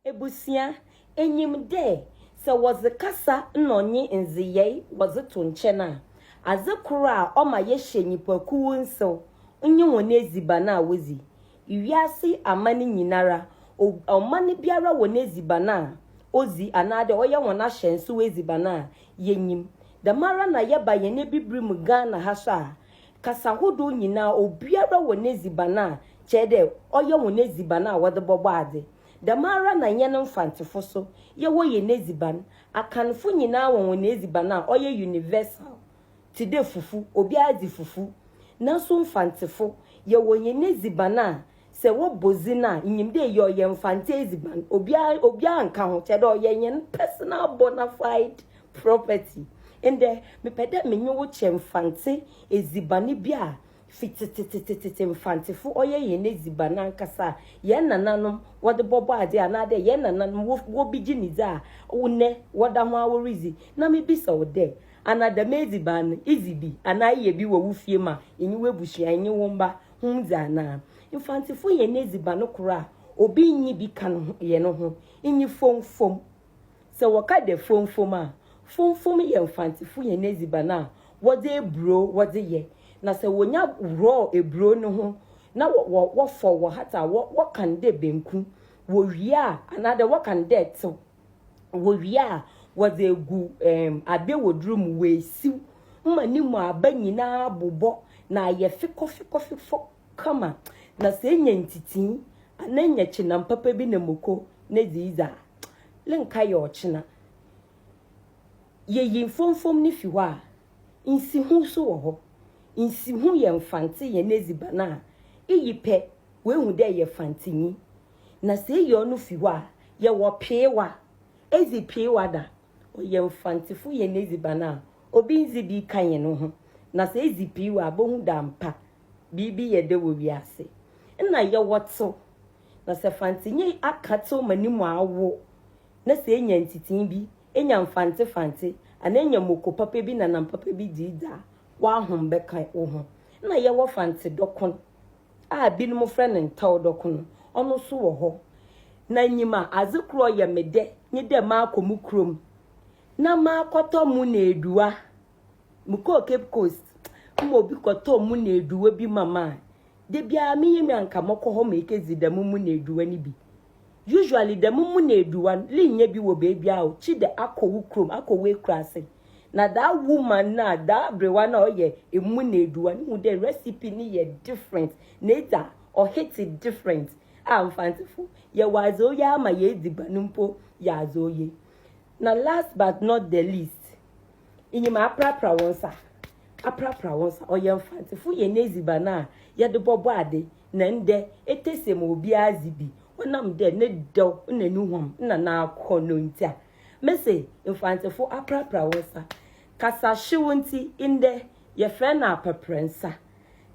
ebusia enyim de se woze kasa nnonye nziyei woze to nchena azekura oma ye hyenyipaku nso onye won ezibana a wozi iwiase amani nyinara omani biara won ezibana ozi anade oye won ahyenso ezibana yenyim da mara na yeba ye ne bibrim Ghana hasa kasa hodo nyina obiara won ezibana chede oye won ezibana wode bobo ade da mara na nye no mfantefo so ye wo ye neziban akanfo nyina won nezibana oye universal tide fufu obi adi fufu na so mfantefo ye wo ye nezibana se wo bozina nyimde ye oye mfante eziban obi anka ho chede oye yen personal bona fide property ende mepede menye wo chemfante ezibani bia fitititititi mfantefo oye ye nezibana nkasa ye nananom wode bobo ade anade ye nananom wo biginiza one woda ho aworizi na mebisa wode anada meziban izibi anaye bi wo wufie ma enyi webuhia enyi womba humza na mfantefo ye nezibano kura obi nyi bi kan ye no ho enyi fomfom se woka de fomfom a fomfom ye mfantefo ye nezibana wode ebro wode ye na se wonya raw ebro no ho na wo fo wo hata wo kan de benku wo wia another wo kan de to wo wia wo de gu abe wodrum we siw mani mu abanyina bobo na ye fikofo kama na se nya ntiti ananya china papa bi na moko na ziza lenka ye ochina ye yimfomfom ni fiwa insi hu so wo ho insi hu ye mfante ye nezibana iyipe we hu de ye fantinyi na se ye onu fiwa ye wo pewa ezi pewa da o ye mfantefo ye nezibana obi nzi bi kan ye no ho na se ezi pewa bo hu da mpa bibi ye de wo wiase na ye woto na se fantinyi akato manimu awo na se enya ntitin bi enya mfante anenya moko papa bi na nam papa bi dida wa hom beka wo na ye wo fante dokon a binum frene ntaw dokon ono so wo ho na nyima azekro ye mede nye de ma akomu krom na ma akoto mu na eduwa muko Cape Coast mo bi koto mu na eduwa bi mama de bia mi yemi anka moko ho make zidamu mu na eduwa ni bi usually the mumu na eduwa linye bi wo baby a chi de akowu krom akowe krase na that woman na that brewa na oye emu na eduwa ni the recipe ni ye different nature or hit it different am fantiful ye wazo ya ma ye dibanumpo ya azoye na last but not the least inyima aprapra wonsa oye fantiful ye nezibana ye de bobo ade na nde etesem obi azibi onam de ne do na nuhom na akono ntia mese mfantefo aprapra wonsa kasa hwewonti inde ye fre na apaprensa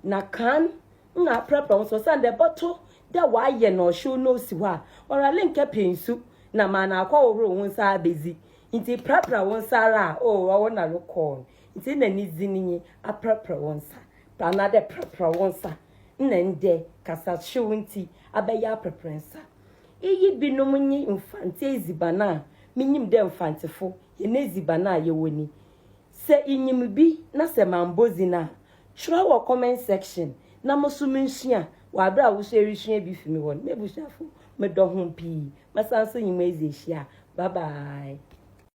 na kan na aprapra wonsa sande boto de wa ye no hwe no si ho a ora linke pensu na mana akwa woro wonsa abezi nti prapra wonsa ra wo na recall nti na nizininyi aprapra wonsa na de prapra wonsa nende kasa hwewonti abaya preference iyi binom nyi mfante ezibana minyim de mfantefo ye nezibana ye woni se inyim bi na se mambozi na try wo comment section na mosumunhia wa bra wo share hia bi fimi won mebushafo medo ho pi masanso nyim ezehia bye bye.